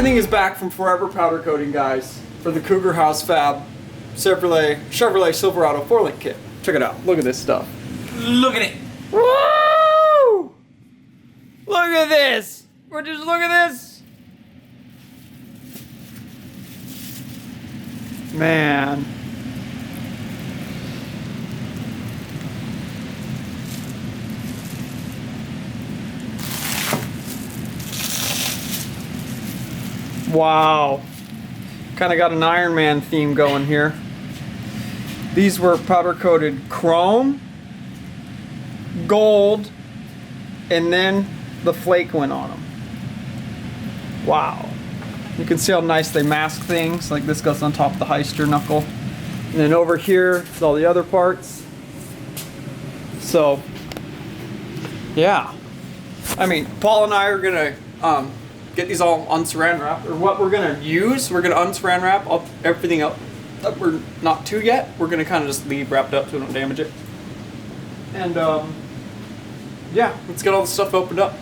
Everything is back from Forever Powder Coating, guys, for the Cougar House Fab Chevrolet Silverado 4-link kit. Check it out. Look at this stuff. Look at it. Woo! Look at this. Would you just look at this? Man. Wow. Kind of got an Iron Man theme going here. These were powder coated chrome, gold, and then the flake went on them. Wow. You can see how nice they mask things. Like this goes on top of the Heister knuckle. And then over here is all the other parts. So, yeah. I mean, Paul and I are gonna get these all unsaran wrapped, or what we're gonna use. We're gonna unsaran wrap up everything up that we're not to yet. We're gonna kind of just leave wrapped up so we don't damage it. And yeah, let's get all the stuff opened up.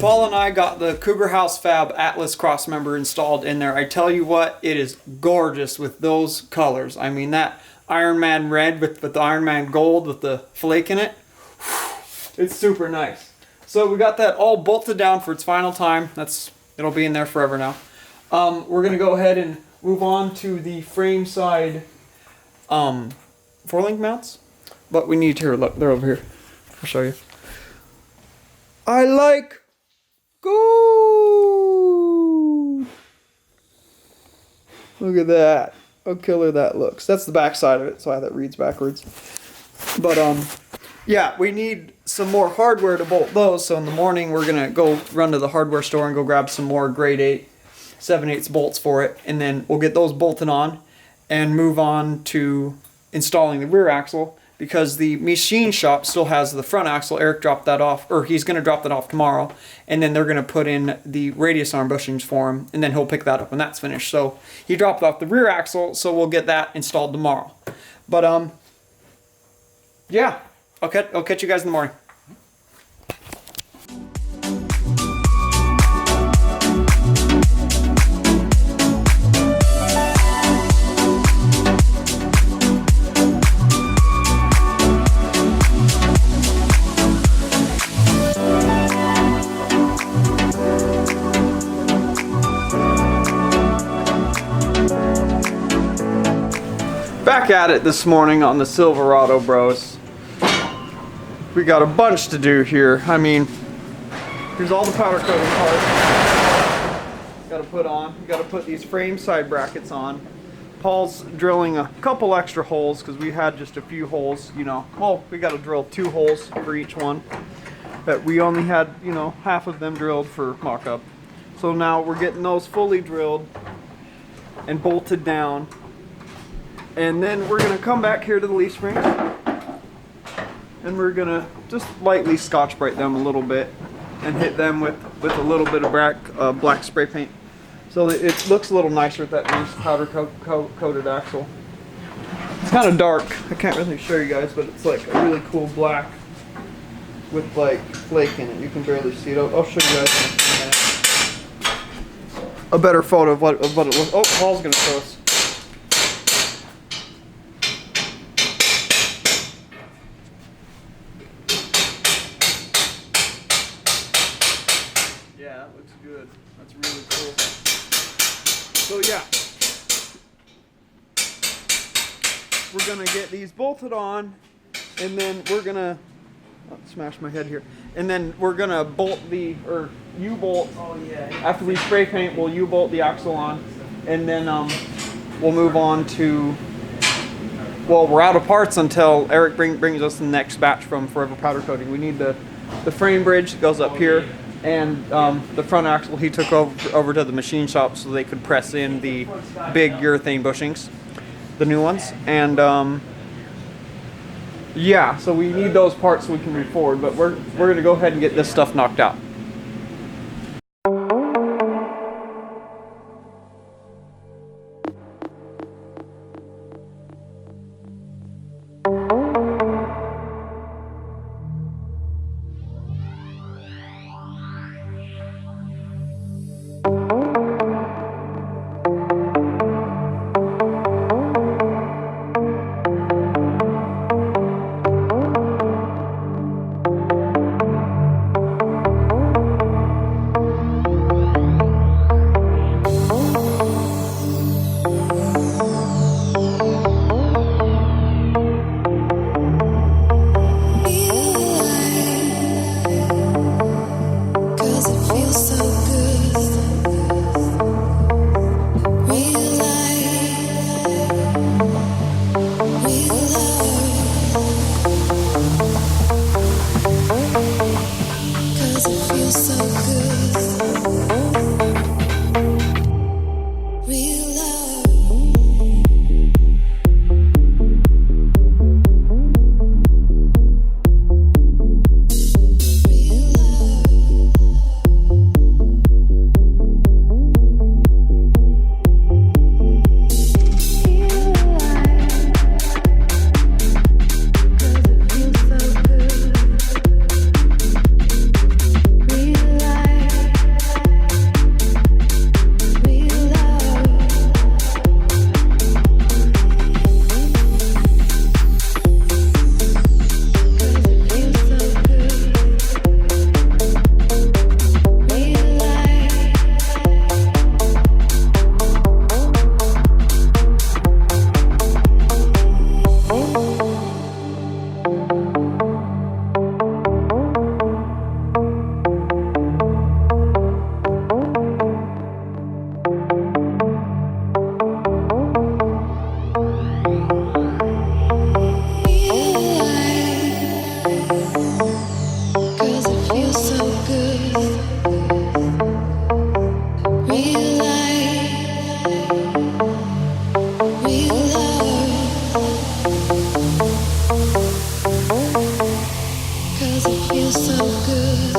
Paul and I got the Cougar House Fab Atlas crossmember installed in there. I tell you what, it is gorgeous with those colors. I mean, that Iron Man red with the Iron Man gold with the flake in it. It's super nice. So we got that all bolted down for its final time. It'll be in there forever now. We're going to go ahead and move on to the frame side 4-link mounts. But we need to, look, they're over here. I'll show you. I like gold. Look at that. How killer that looks. That's the back side of it, so that reads backwards. But yeah, we need some more hardware to bolt those. So in the morning, we're gonna go run to the hardware store and go grab some more grade 8 7/8 bolts for it, and then we'll get those bolted on and move on to installing the rear axle, because the machine shop still has the front axle. Eric dropped that off, or he's going to drop that off tomorrow, and then they're going to put in the radius arm bushings for him, and then he'll pick that up when that's finished. So he dropped off the rear axle, so we'll get that installed tomorrow. But yeah, I'll catch you guys in the morning. Back at it this morning on the Silverado, bros. We got a bunch to do here. I mean, here's all the powder coating parts. Got to put on. You got to put these frame side brackets on. Paul's drilling a couple extra holes because we had just a few holes. You know, well, we got to drill 2 holes for each one, but we only had, you know, half of them drilled for mock-up. So now we're getting those fully drilled and bolted down. And then we're going to come back here to the leaf springs, and we're going to just lightly Scotch-Brite them a little bit and hit them with a little bit of black spray paint, so that it looks a little nicer with that nice powder coated axle. It's kind of dark. I can't really show you guys, but it's like a really cool black with like flake in it. You can barely see it. I'll show you guys in a minute a better photo of what it looks. Oh, Paul's going to show us. Yeah, that looks good. That's really cool. So yeah, we're gonna get these bolted on, and then we're gonna smash my head here. And then we're gonna bolt U-bolt. Oh yeah. After we spray paint, we'll U-bolt the axle on, and then we'll move on to. Well, we're out of parts until Eric brings us the next batch from Forever Powder Coating. We need the frame bridge that goes up here. And the front axle he took over to the machine shop so they could press in the big urethane bushings, the new ones. And yeah, so we need those parts so we can move forward. But we're going to go ahead and get this stuff knocked out. so good.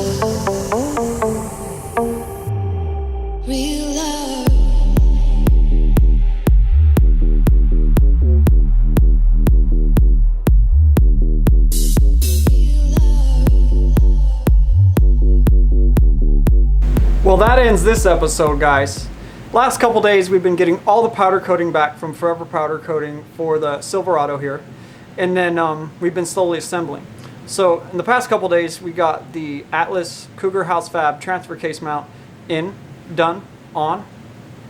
Real love. Well, that ends this episode, guys. Last couple days we've been getting all the powder coating back from Forever Powder Coating for the Silverado here, and then we've been slowly assembling. So in the past couple days we got the Atlas Cougar House Fab transfer case mount done,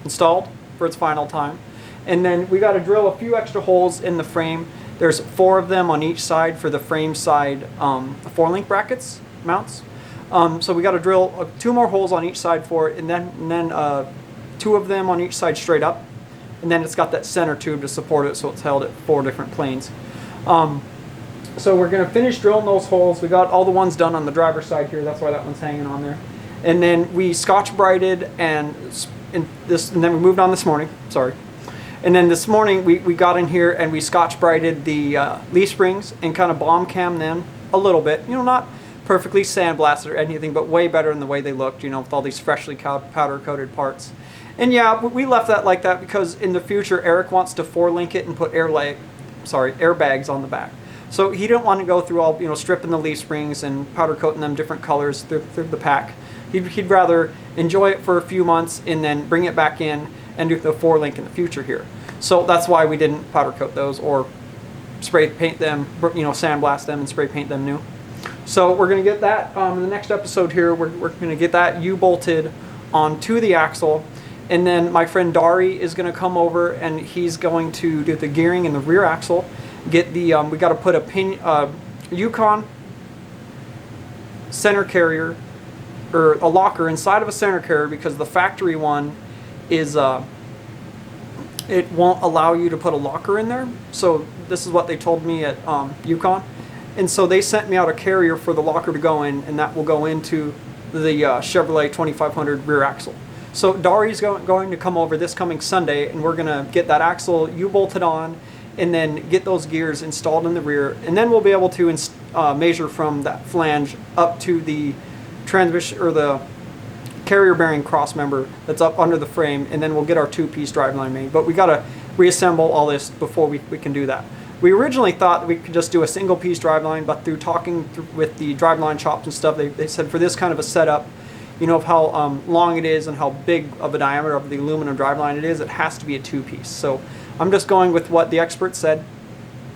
installed for its final time, and then we got to drill a few extra holes in the frame. There's 4 of them on each side for the frame side 4-link brackets mounts. So we got to drill 2 more holes on each side for it, and then 2 of them on each side straight up, and then it's got that center tube to support it, so it's held at 4 different planes. So we're going to finish drilling those holes. We got all the ones done on the driver's side here, that's why that one's hanging on there. And then we scotch brighted and then we moved on this morning, sorry. And then this morning we got in here and we scotch brighted the leaf springs and kind of bomb cam them a little bit, you know, not perfectly sandblasted or anything, but way better in the way they looked, you know, with all these freshly powder coated parts. And yeah, we left that like that because in the future Eric wants to 4-link it and put airbags on the back. So he didn't want to go through all, you know, stripping the leaf springs and powder coating them different colors through the pack. He'd rather enjoy it for a few months and then bring it back in and do the 4-link in the future here. So that's why we didn't powder coat those or spray paint them, you know, sandblast them and spray paint them new. So we're going to get that in the next episode here. We're going to get that U-bolted onto the axle, and then my friend Dari is going to come over and he's going to do the gearing in the rear axle. Get the we got to put a Yukon center carrier or a locker inside of a center carrier because the factory one is it won't allow you to put a locker in there. So this is what they told me at Yukon. And so they sent me out a carrier for the locker to go in, and that will go into the Chevrolet 2500 rear axle. So Dari's going to come over this coming Sunday, and we're going to get that axle U-bolted on and then get those gears installed in the rear. And then we'll be able to measure from that flange up to the transmission or the carrier bearing cross member that's up under the frame, and then we'll get our 2-piece driveline made. But we got to reassemble all this before we can do that. We originally thought that we could just do a single piece driveline, but through talking with the driveline shops and stuff, they said for this kind of a setup, you know, of how long it is and how big of a diameter of the aluminum driveline it has to be a 2-piece. So I'm just going with what the experts said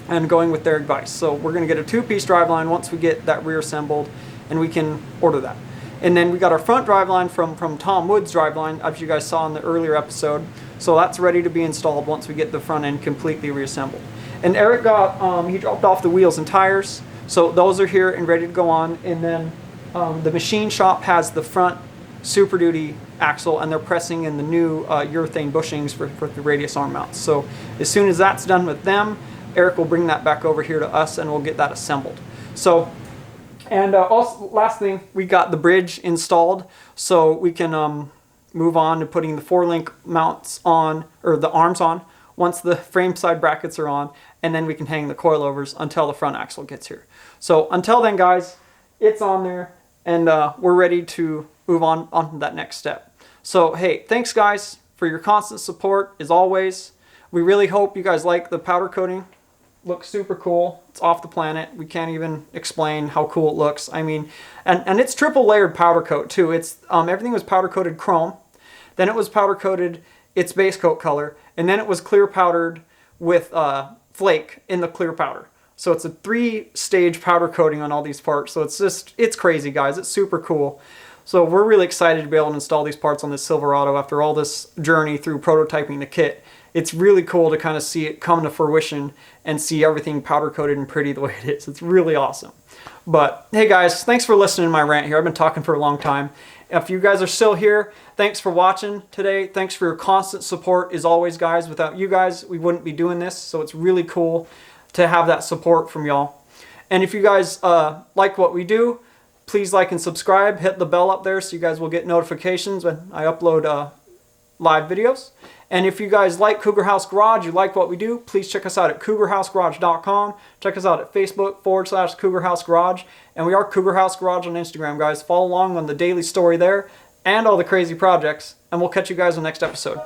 and going with their advice. So we're going to get a 2-piece driveline once we get that rear assembled, and we can order that. And then we got our front driveline from Tom Wood's driveline, as you guys saw in the earlier episode. So that's ready to be installed once we get the front end completely reassembled. And Eric got, he dropped off the wheels and tires, so those are here and ready to go on. And then the machine shop has the front Super Duty axle, and they're pressing in the new urethane bushings for the radius arm mounts. So as soon as that's done with them, Eric will bring that back over here to us and we'll get that assembled. So, and also last thing, we got the bridge installed, so we can move on to putting the 4-link mounts on, or the arms on, once the frame side brackets are on, and then we can hang the coilovers until the front axle gets here. So until then, guys, it's on there, and we're ready to move on to that next step. So hey, thanks guys for your constant support as always. We really hope you guys like the powder coating. Looks super cool. It's off the planet. We can't even explain how cool it looks. I mean, and it's triple layered powder coat too. It's everything was powder coated chrome, then it was powder coated its base coat color, and then it was clear powdered with flake in the clear powder. So it's a 3-stage powder coating on all these parts. So it's crazy, guys. It's super cool. So we're really excited to be able to install these parts on this Silverado after all this journey through prototyping the kit. It's really cool to kind of see it come to fruition and see everything powder coated and pretty the way it is. It's really awesome. But hey guys, thanks for listening to my rant here. I've been talking for a long time. If you guys are still here, thanks for watching today. Thanks for your constant support as always, guys. Without you guys, we wouldn't be doing this. So it's really cool to have that support from y'all. And if you guys like what we do, please like and subscribe. Hit the bell up there so you guys will get notifications when I upload live videos. And if you guys like Cougar House Garage, you like what we do, please check us out at cougarhousegarage.com. Check us out at Facebook/Cougar House Garage. And we are Cougar House Garage on Instagram, guys. Follow along on the daily story there and all the crazy projects. And we'll catch you guys in the next episode.